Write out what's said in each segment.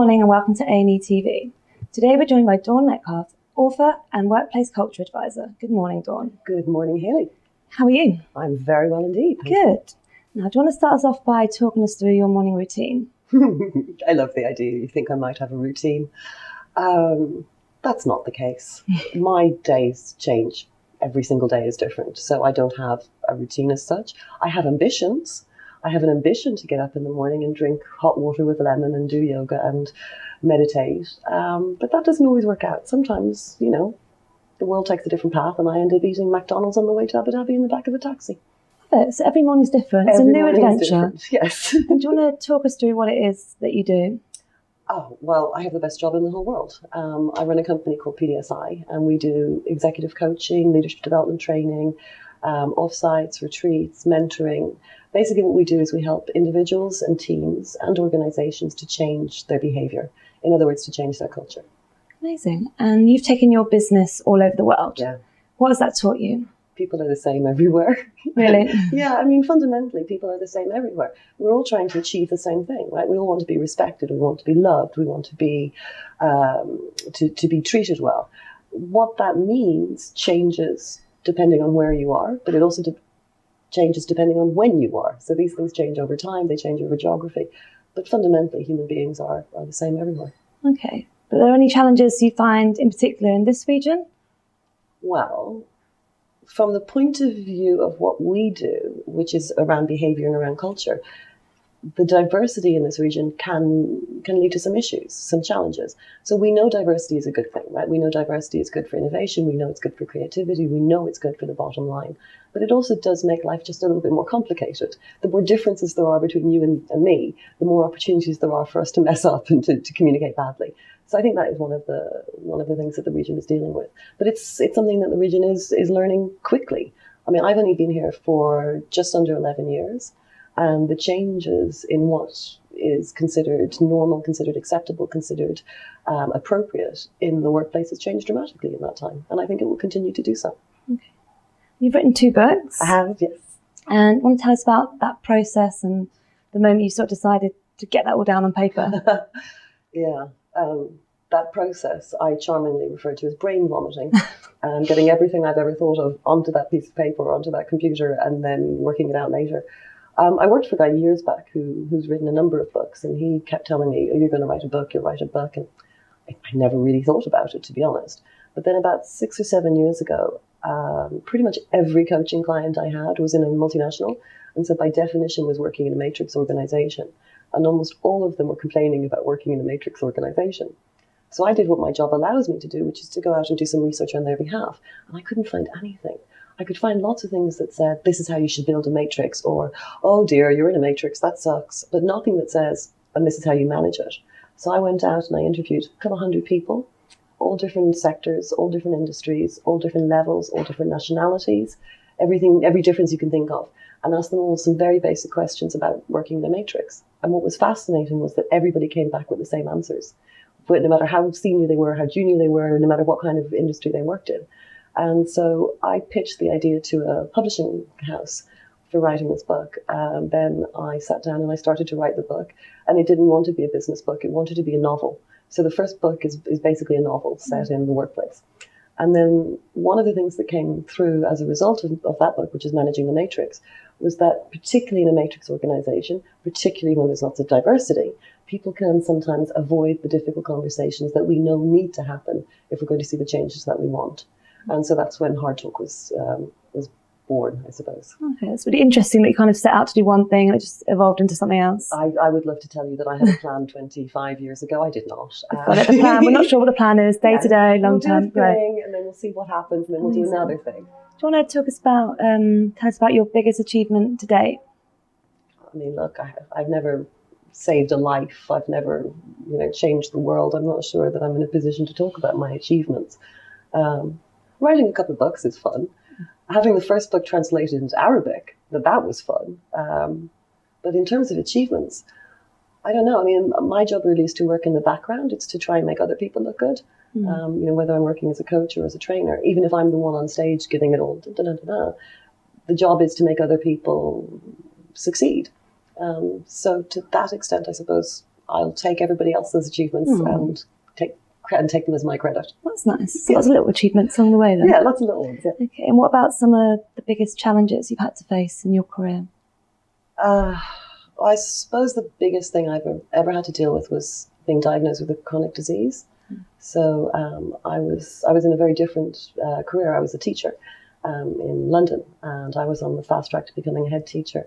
morning and welcome to A&E TV. Today we're joined by Dawn Metcalfe, author and workplace culture advisor. Good morning, Dawn. Good morning, Hayley. How are you? I'm very well indeed. Good. Now, do you want to start us off by talking us through your morning routine? I love the idea. You think I might have a routine. That's not the case. My days change. Every single day is different. So I don't have a routine as such. I have ambitions. I have an ambition to get up in the morning and drink hot water with lemon and do yoga and meditate. But that doesn't always work out. Sometimes, the world takes a different path and I end up eating McDonald's on the way to Abu Dhabi in the back of a taxi. So every morning's different. It's a new adventure. Yes. And do you want to talk us through what it is that you do? Oh, well, I have the best job in the whole world. I run a company called PDSI and we do executive coaching, leadership development training, offsites, retreats, mentoring. Basically what we do is we help individuals and teams and organizations to change their behavior. In other words, to change their culture. Amazing. And you've taken your business all over the world. Yeah. What has that taught you? People are the same everywhere. Really? Yeah, fundamentally, people are the same everywhere. We're all trying to achieve the same thing, right? We all want to be respected, we want to be loved, we want to be to be treated well. What that means changes depending on where you are, but it also changes depending on when you are. So these things change over time, they change over geography, but fundamentally, human beings are the same everywhere. Okay. But are there any challenges you find in particular in this region? Well, from the point of view of what we do, which is around behavior and around culture, the diversity in this region can lead to some issues, some challenges. So we know diversity is a good thing, right? We know diversity is good for innovation. We know it's good for creativity. We know it's good for the bottom line. But it also does make life just a little bit more complicated. The more differences there are between you and me, the more opportunities there are for us to mess up and to communicate badly. So I think that is one of the things that the region is dealing with. But it's something that the region is learning quickly. I've only been here for just under 11 years, and the changes in what is considered normal, considered acceptable, considered appropriate in the workplace has changed dramatically in that time. And I think it will continue to do so. Okay. You've written 2 books. I have, yes. And want to tell us about that process and the moment you sort of decided to get that all down on paper? Yeah. That process I charmingly refer to as brain vomiting, and getting everything I've ever thought of onto that piece of paper, onto that computer, and then working it out later. I worked for a guy years back who's written a number of books, and he kept telling me, "Oh, you're going to write a book, you'll write a book," and I never really thought about it, to be honest. But then about 6 or 7 years ago, pretty much every coaching client I had was in a multinational, and so by definition was working in a matrix organization. And almost all of them were complaining about working in a matrix organization. So I did what my job allows me to do, which is to go out and do some research on their behalf. And I couldn't find anything. I could find lots of things that said, this is how you should build a matrix, or, oh dear, you're in a matrix, that sucks. But nothing that says, and this is how you manage it. So I went out and I interviewed a couple hundred people, all different sectors, all different industries, all different levels, all different nationalities, every difference you can think of, and asked them all some very basic questions about working in a matrix. And what was fascinating was that everybody came back with the same answers. But no matter how senior they were, how junior they were, no matter what kind of industry they worked in. And so I pitched the idea to a publishing house for writing this book. And then I sat down and I started to write the book. And it didn't want to be a business book. It wanted to be a novel. So the first book is basically a novel set in the workplace. And then one of the things that came through as a result of that book, which is Managing the Matrix, was that particularly in a matrix organization, particularly when there's lots of diversity, people can sometimes avoid the difficult conversations that we know need to happen if we're going to see the changes that we want. And so that's when Hard Talk was born, I suppose. Okay, it's really interesting that you kind of set out to do one thing and it just evolved into something else. I would love to tell you that I had a plan 25 years ago. I did not. The plan. We're not sure what the plan is, day to day, long term. Right. And then we'll see what happens, and then we'll do another thing. Do you want to talk us about, tell us about your biggest achievement to date? Look, I've never saved a life. I've never, changed the world. I'm not sure that I'm in a position to talk about my achievements. Writing a couple of books is fun. Having the first book translated into Arabic, that was fun. But in terms of achievements, I don't know. My job really is to work in the background. It's to try and make other people look good. Whether I'm working as a coach or as a trainer, even if I'm the one on stage giving it all, the job is to make other people succeed. So to that extent, I suppose I'll take everybody else's achievements and take them as my credit. That's nice. So lots of little achievements along the way then. Yeah, lots of little ones. Yeah. Okay. And what about some of the biggest challenges you've had to face in your career? I suppose the biggest thing I've ever had to deal with was being diagnosed with a chronic disease. So I was in a very different career. I was a teacher in London, and I was on the fast track to becoming a head teacher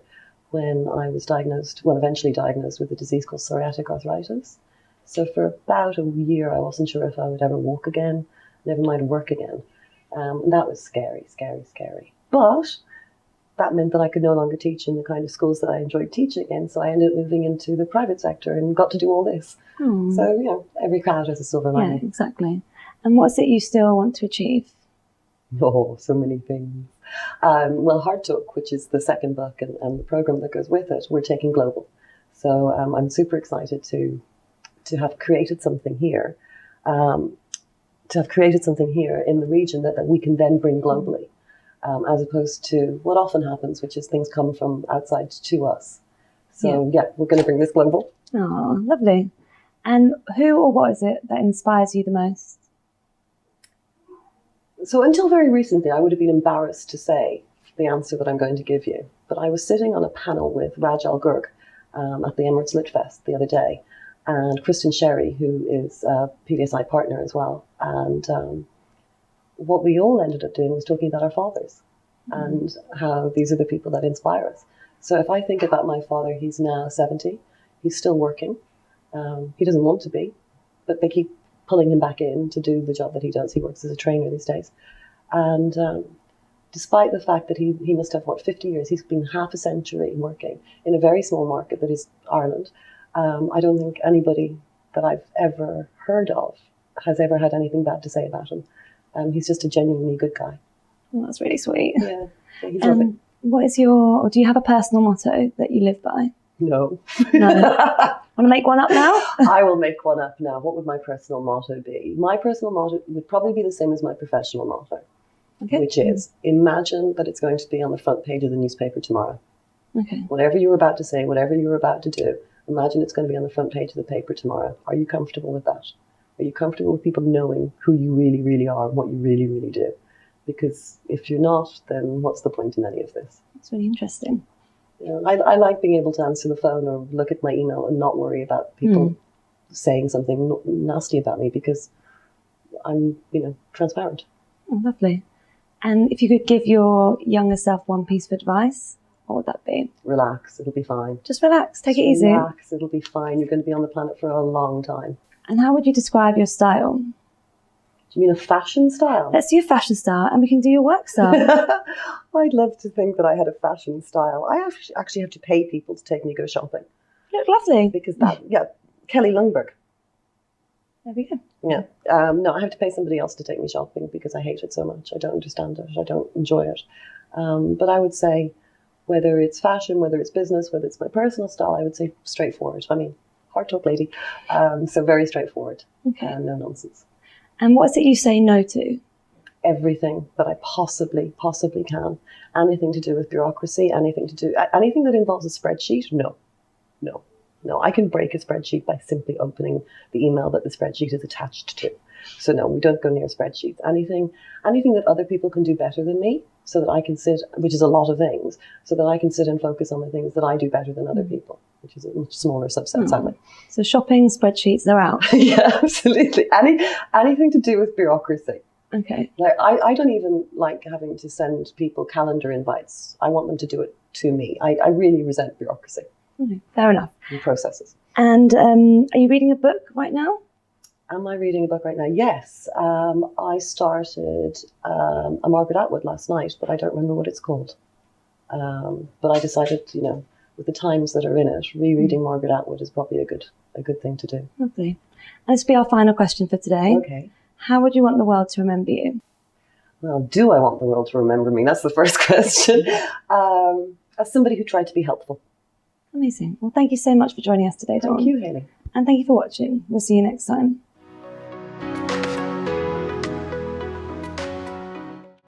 when I was eventually diagnosed with a disease called psoriatic arthritis. So for about a year, I wasn't sure if I would ever walk again, never mind work again. And that was scary, scary, scary. But that meant that I could no longer teach in the kind of schools that I enjoyed teaching in. So I ended up moving into the private sector and got to do all this. So, every cloud has a silver lining. Yeah, exactly. And what's it you still want to achieve? Oh, so many things. Well, Hard Talk, which is the second book and the program that goes with it, we're taking global. So I'm super excited to have created something here, in the region that we can then bring globally, as opposed to what often happens, which is things come from outside to us. So we're going to bring this global. Oh, lovely. And who or what is it that inspires you the most? So until very recently, I would have been embarrassed to say the answer that I'm going to give you. But I was sitting on a panel with Raj Al Ghurg at the Emirates Lit Fest the other day, and Kristen Sherry, who is a PDSI partner as well. And what we all ended up doing was talking about our fathers and how these are the people that inspire us. So if I think about my father, he's now 70. He's still working. He doesn't want to be, but they keep pulling him back in to do the job that he does. He works as a trainer these days. And despite the fact that he must have, 50 years, he's been half a century working in a very small market that is Ireland. I don't think anybody that I've ever heard of has ever had anything bad to say about him. He's just a genuinely good guy. Well, that's really sweet. Yeah, he's lovely. Do you have a personal motto that you live by? No. Want to make one up now? I will make one up now. What would my personal motto be? My personal motto would probably be the same as my professional motto, which is imagine that it's going to be on the front page of the newspaper tomorrow. Okay. Whatever you're about to say, whatever you're about to do, imagine it's going to be on the front page of the paper tomorrow. Are you comfortable with that? Are you comfortable with people knowing who you really, really are and what you really, really do? Because if you're not, then what's the point in any of this? That's really interesting. I like being able to answer the phone or look at my email and not worry about people saying something nasty about me because I'm, transparent. Oh, lovely. And if you could give your younger self one piece of advice, what would that be? Relax, it'll be fine. Just relax, take it easy. Relax, it'll be fine. You're going to be on the planet for a long time. And how would you describe your style? Do you mean a fashion style? Let's do a fashion style and we can do your work style. I'd love to think that I had a fashion style. I actually have to pay people to take me go shopping. You look lovely. Because Kelly Lundberg. There we go. Yeah. No, I have to pay somebody else to take me shopping because I hate it so much. I don't understand it. I don't enjoy it. But I would say whether it's fashion, whether it's business, whether it's my personal style, I would say straightforward. I mean, hard talk lady. So very straightforward. Okay. No nonsense. And what is it you say no to? Everything that I possibly can. Anything to do with bureaucracy, anything that involves a spreadsheet, no. I can break a spreadsheet by simply opening the email that the spreadsheet is attached to. So no, we don't go near spreadsheets. Anything that other people can do better than me, so that I can sit, which is a lot of things, so that I can sit and focus on the things that I do better than other people, which is a much smaller subset, sadly. So shopping, spreadsheets, they're out. Yeah, absolutely. Anything to do with bureaucracy. Okay. Like I don't even like having to send people calendar invites. I want them to do it to me. I really resent bureaucracy. Okay, fair enough. And processes. And are you reading a book right now? Am I reading a book right now? Yes. I started a Margaret Atwood last night, but I don't remember what it's called. But I decided, with the times that are in it, rereading Margaret Atwood is probably a good thing to do. Lovely. And this will be our final question for today. Okay. How would you want the world to remember you? Well, do I want the world to remember me? That's the first question. As somebody who tried to be helpful. Amazing. Well, thank you so much for joining us today, Dawn. Thank you, Hayley. And thank you for watching. We'll see you next time.